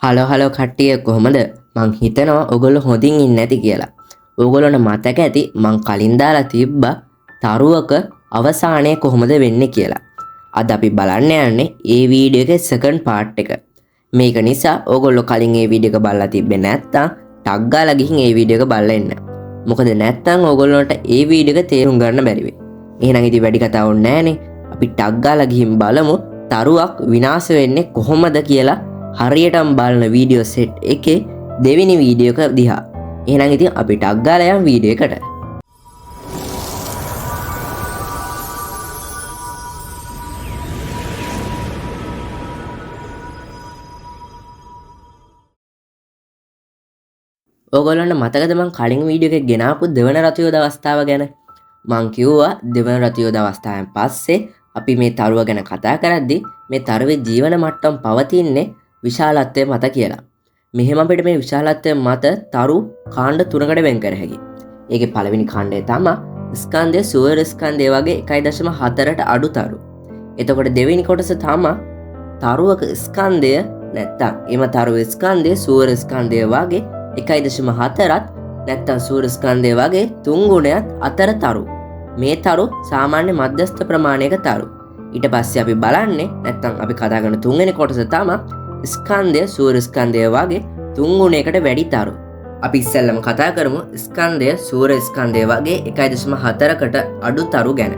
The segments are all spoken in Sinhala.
හලෝ කට්ටිය කොහොමද? මං හිතනවා ඔයගොල්ලෝ හොඳින් ඉන්නේ නැති කියලා. ඔයගොල්ලොන්ට මතක ඇති මං කලින් දාලා තිබ්බා තරුවක අවසානය කොහොමද වෙන්නේ කියලා. අද අපි බලන්න යන්නේ ඒ වීඩියෝ එකේ සෙකන්ඩ් පාර්ට් එක. මේක නිසා ඔයගොල්ලෝ කලින් ඒ වීඩියෝ එක බලලා තිබ්බේ නැත්නම් ටග් ගාලා ගිහින් ඒ වීඩියෝ එක බලලා එන්න. මොකද නැත්නම් ඔයගොල්ලන්ට ඒ වීඩියෝ එක තේරුම් ගන්න බැරි වෙයි. එහෙනම් ඉතින් වැඩි කතාවක් නැහැනේ. අපි ටග් ගාලා ගිහින් බලමු තරුවක් විනාශ වෙන්නේ කොහොමද කියලා. හරියටම බලන වීඩියෝ සෙට් එකේ දෙවෙනි වීඩියෝ එක දිහා. එහෙනම් ඉතින් අපි ටග් ගාලා යමු වීඩියෝ එකට. ඔයගොල්ලන්ට මතකද මං කලින් වීඩියෝ එකේ ගෙනාපු දෙවන රතු යෝධ අවස්ථාව ගැන? මං කිව්වා දෙවන රතු යෝධ අවස්ථාවෙන් පස්සේ අපි මේ තරුව ගැන කතා කරද්දී මේ තරුවේ ජීවන මට්ටම පවතින්නේ විශාලත්වය මත කියලා. මෙහෙම අපිට මේ විශාලත්වය මත තරු කාණ්ඩ තුනකට වෙන් කර හැකියි. ඒකේ පළවෙනි කාණ්ඩය තමයි ස්කන්ධය සූර්ය ස්කන්ධය වගේ 1.4ට අඩු තරු. එතකොට දෙවෙනි කොටස තමයි තරුවක ස්කන්ධය නැත්තම් එම තරුවේ ස්කන්ධය සූර්ය ස්කන්ධය වගේ 1.4ත් නැත්තම් සූර්ය ස්කන්ධය වගේ 3 ගුණයක් අතර තරු. මේ තරු සාමාන්‍ය මධ්‍යස්ථ ප්‍රමාණයක තරු. ඊට පස්සේ අපි බලන්නේ නැත්තම් අපි කතා කරන තුන්වෙනි කොටස තමයි ස්කන්ධය සූර්ය ස්කන්ධය වගේ 3 ගුණයකට වැඩි තරු. අපි ඉස්සෙල්ලම කතා කරමු ස්කන්ධය සූර්ය ස්කන්ධය වගේ 1.4කට අඩු තරු ගැන.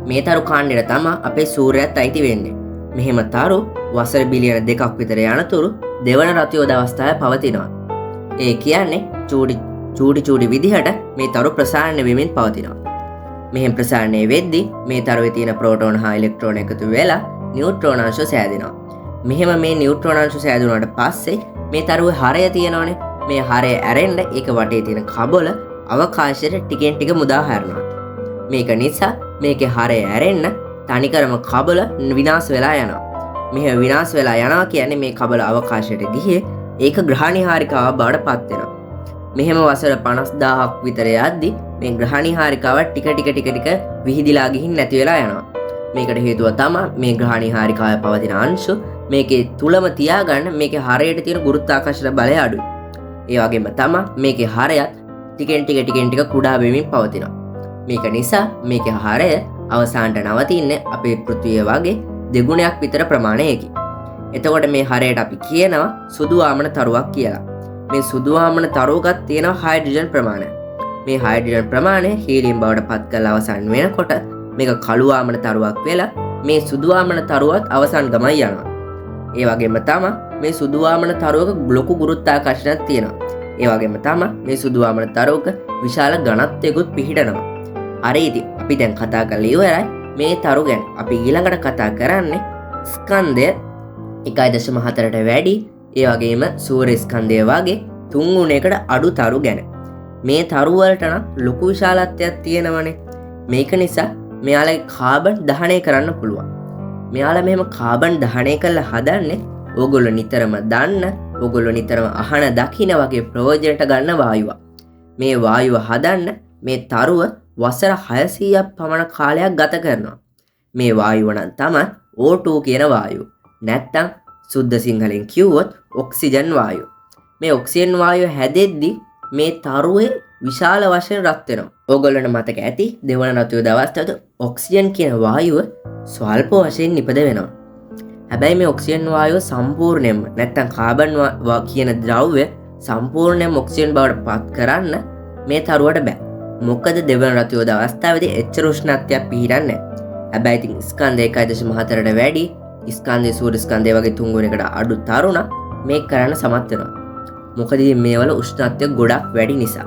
මේ තරු කාණ්ඩයට තමයි අපේ සූර්යයත් අයිති වෙන්නේ. මෙහෙම තරු වසර බිලියන 2ක් විතර යනතුරු දෙවන රතු යෝධ අවස්ථාවේ පවතිනවා. ඒ කියන්නේ චූටි විදිහට මේ තරු ප්‍රසාරණය වෙමින් පවතිනවා. මෙහෙම ප්‍රසාරණය වෙද්දී මේ තරුවේ තියෙන ප්‍රෝටෝන හා ඉලෙක්ට්‍රෝන එකතු වෙලා නියුට්‍රෝන අංශ සෑදෙනවා. මෙහෙම මේ නියුට්‍රෝන අංශ සෑදුනාට පස්සේ මේ තරුවේ හරය තියෙනවනේ. මේ හරය ඇරෙන්න ඒක වටේ තියෙන කබල අවකාශයට ටිකෙන් ටික මුදා හැරෙනවා. මේක නිසා මේකේ හරය ඇරෙන්න තනිකරම කබල විනාශ වෙලා යනවා. මෙහෙම විනාශ වෙලා යනවා කියන්නේ මේ කබල අවකාශයට ගිහේ ඒක ග්‍රහණිහාරිකාවක් බවට පත් වෙනවා. මෙහෙම වසර 50000ක් විතර යද්දි මේ ග්‍රහණිහාරිකාව ටික විහිදිලා ගිහින් නැති වෙලා යනවා. මේකට හේතුව තමයි මේ ග්‍රහණිහාරිකාවේ පවතින අංශු මේකේ තුලම තියාගන්න මේකේ හරයට තියෙන ගුරුත්වාකර්ෂණ බලය අඩුයි. ඒ වගේම තමයි මේකේ හරයත් ටිකෙන් ටික කුඩා වෙමින් පවතිනවා. මේක නිසා මේකේ හරය අවසානට නවතින්නේ අපේ පෘථිවිය වගේ දෙගුණයක් විතර ප්‍රමාණයකින්. එතකොට මේ හරයට අපි කියනවා සුදු ආමන තරුවක් කියලා. මේ සුදු ආමන තරුවකත් තියෙනවා හයිඩ්‍රජන් ප්‍රමාණය. මේ හයිඩ්‍රජන් ප්‍රමාණය හීලියම් බවට පත් කරලා අවසන් වෙනකොට මේක කළු ආමන තරුවක් වෙලා මේ සුදු ආමන තරුවත් අවසන් ගමන් යනවා. ඒ වගේම තමයි මේ සුදු ආමන තරුවක ලොකු ගුරුත්වාකර්ෂණයක් තියෙනවා. ඒ වගේම තමයි මේ සුදු ආමන තරුවක විශාල ඝනත්වයකුත් පිහිටනවා. හරි ඉතින් අපි දැන් කතා කරලා ඉවරයි මේ තරු ගැන. අපි ඊළඟට කතා කරන්නේ ස්කන්ධය 1.4ට වැඩි ඒ වගේම සූර්ය ස්කන්ධය වගේ 3 ගුණයකට අඩු තරු ගැන. මේ තරු වලට නම් ලොකු විශාලත්වයක් තියෙනවනේ. මේක නිසා මෙයාලගේ කාබන් දහනය කරන්න පුළුවන්. මෙයාලා මෙහෙම කාබන් දහනය කරලා හදන්නේ ඕගොල්ලෝ නිතරම දන්න, ඕගොල්ලෝ නිතරම අහන දකින වගේ ප්‍රයෝජනට ගන්න වායුවක්. මේ වායුව හදන්න මේ තරුව වසර 600ක් පමණ කාලයක් ගත කරනවා. මේ වායුව නම් තමයි O2 කියන වායුව. නැත්තම් සුද්ධ සිංහලෙන් කිව්වොත් ඔක්සිජන් වායුව. මේ ඔක්සිජන් වායුව හැදෙද්දි මේ තරුවේ විශාල වශයෙන් රත් වෙනවා. ඕගොල්ලන්ට මතක ඇති දෙවන රතු යෝධ අවස්ථාවේ ඔක්සිජන් කියන වායුව ස්වල්ප වශයෙන් නිපද වෙනවා. හැබැයි මේ ඔක්සිජන් වායුව සම්පූර්ණයෙන්ම නැත්තම් කාබන් කියන ද්‍රව්‍ය සම්පූර්ණයෙන්ම ඔක්සිජන් බවට පත් කරන්න මේ තරුවට බෑ. මොකද දෙවන රතු යෝධ අවස්ථාවේදී එච්චර උෂ්ණත්වයක් පිහිටන්නේ නැහැ. හැබැයි ඉතින් ස්කන්ධය 1.4ට වැඩි ස්කන්ධය සූර්ය ස්කන්ධය වගේ 3 ගුණයකට අඩු තරුණ මේක කරන්න සමත් වෙනවා. මොකද මේවල උෂ්ණත්වය ගොඩක් වැඩි නිසා.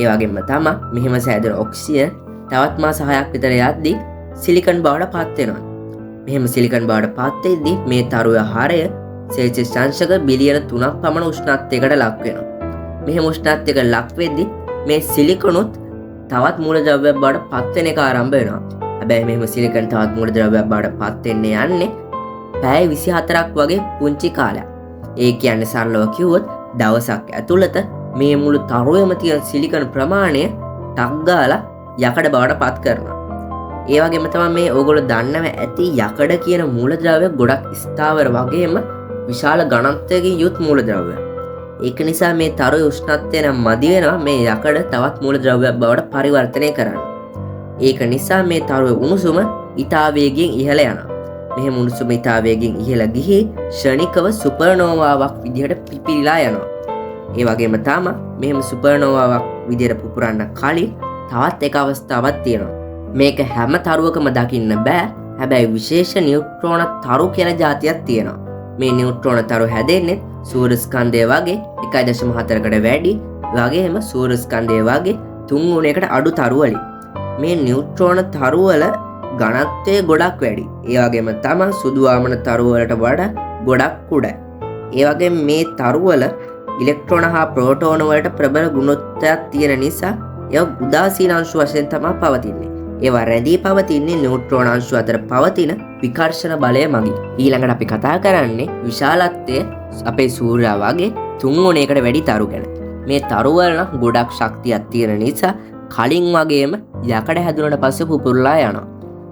ඒ වගේම තමයි මෙහෙම සෑදෙන ඔක්සිජන් තවත් මාස 6ක් විතර යද්දී සිලිකන් බවට පත් වෙනවා. මෙහෙම සිලිකන් බවට පත් වෙද්දී මේ තරුවේ හරය සෙල්සියස් අංශක බිලියන 3ක් පමණ උෂ්ණත්වයකට ලක් වෙනවා. මෙහෙම උෂ්ණත්වයකට ලක් වෙද්දී මේ සිලිකනුත් තවත් මූලද්‍රව්‍යයක් බවට පත් වෙන එක ආරම්භ වෙනවා. හැබැයි මෙහෙම සිලිකන් තවත් මූලද්‍රව්‍යයක් බවට පත් වෙන්නේ යන්නේ පැය 24ක් වගේ පුංචි කාලයක්. ඒ කියන්නේ සරලව කිව්වොත් දවසක් ඇතුළත මේ මුළු තරුවේම තියෙන සිලිකන් ප්‍රමාණය ටක් ගාලා යකඩ බවට පත් කරනවා. ඒ වගේම තමයි මේ ඕගොල්ලෝ දන්නව ඇති යකඩ කියන මූලද්‍රව්‍ය ගොඩක් ස්ථාවර වගේම විශාල ඝනත්වයකින් යුත් මූලද්‍රව්‍යයක්. ඒක නිසා මේ තරුවේ උෂ්ණත්වය නම් මදි වෙනවා මේ යකඩ තවත් මූලද්‍රව්‍යයක් බවට පරිවර්තනය කරන්න. ඒක නිසා මේ තරුවේ උණුසුම ඉතා වේගයෙන් ඉහළ යනවා. මෙහෙම උණුසුම ඉතා වේගයෙන් ඉහළ ගිහි ක්ෂණිකව සුපර්නෝවාවක් විදිහට පිපිරිලා යනවා. ඒ වගේම තමයි මෙහෙම සුපර්නෝවාවක් විදිහට පුපුරන්න කලින් තවත් එක අවස්ථාවක් තියෙනවා. මේක හැම තරුවකම දකින්න බෑ. හැබැයි විශේෂ නියුට්‍රෝන තරු කියලා જાතියක් තියෙනවා. මේ නියුට්‍රෝන තරු හැදෙන්නේ සූර්ය ස්කන්ධය වගේ 1.4කට වැඩි වගේම සූර්ය ස්කන්ධය වගේ 3 ගුණයකට අඩු තරු වලින්. මේ නියුට්‍රෝන තරු වල ඝනත්වය ගොඩක් වැඩි. ඒ වගේම තමයි සුදු වාමන තරු වලට වඩා ගොඩක් උඩයි. ඒ වගේම මේ තරු වල ඉලෙක්ට්‍රෝන හා ප්‍රෝටෝන වලට ප්‍රබල ගුණෝත්තරයක් තියෙන නිසා ඒවා උදාසීන අංශු වශයෙන් තමයි පවතින්නේ. ඒවා රැඳී පවතින්නේ නියුට්‍රෝන අංශු අතර පවතින විකර්ෂණ බලය මගින්. ඊළඟට අපි කතා කරන්නේ විශාලත්වය අපේ සූර්යයා වගේ 3 ගුණයකට වැඩි තරු ගැන. මේ තරු වල නම් ගොඩක් ශක්තියක් තියෙන නිසා කලින් වගේම යකඩ හැදුනට පස්සේ පුපුරලා යනවා.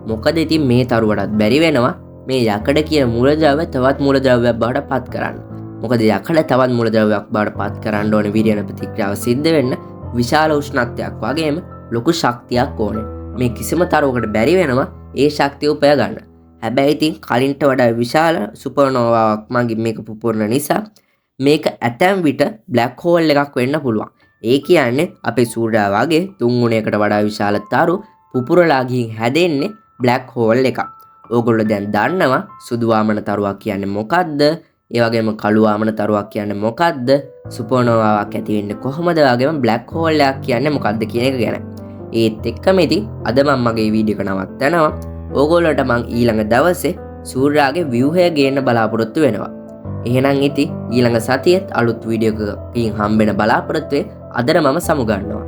මොකද ඉතින් මේ තරුවටත් බැරි වෙනවා මේ යකඩ කියන මූලද්‍රව්‍ය තවත් මූලද්‍රව්‍යයක් බවට පත් කරන්න. මොකද යකඩ තවත් මූලද්‍රව්‍යයක් බවට පත් කරන්න ඕනේ විරියන ප්‍රතික්‍රියාව සිද්ධ වෙන්න විශාල උෂ්ණත්වයක් වගේම ලොකු ශක්තියක් ඕනේ. මේ කිසිම තරුවකට බැරි වෙනවා ඒ ශක්තිය උපය ගන්න. හැබැයි ඉතින් කලින්ට වඩා විශාල සුපර්නෝවාවක් මගින් මේක පුපුරන නිසා මේක ඇතැම් විට බ්ලැක් හෝල් එකක් වෙන්න පුළුවන්. ඒ කියන්නේ අපේ සූර්යයා වගේ 3 ගුණයකට වඩා විශාල තරු පුපුරලා ගිහින් හැදෙන්නේ බ්ලැක් හෝල් එකක්. ඕගොල්ලෝ දැන් දන්නවා සුදු වාමන තරුවක් කියන්නේ මොකද්ද? ඒ වගේම කළු වාමන තරුවක් කියන්නේ මොකද්ද? සුපර්නෝවාවක් ඇති වෙන්නේ කොහොමද? වගේම බ්ලැක් හෝල් එකක් කියන්නේ මොකද්ද කියන එක ගැන. ඒත් එක්කම ඉතින් අද මම මගේ වීඩියෝ එක නවත්තනවා. ඕගොල්ලන්ට මම ඊළඟ දවසේ සූර්යාගේ ව්‍යුහය ගේන්න බලාපොරොත්තු වෙනවා. එහෙනම් ඉතින් ඊළඟ සතියේත් අලුත් වීඩියෝ එකකින් හම්බෙන බලාපොරොත්තු වෙ අදට මම සමුගන්නවා.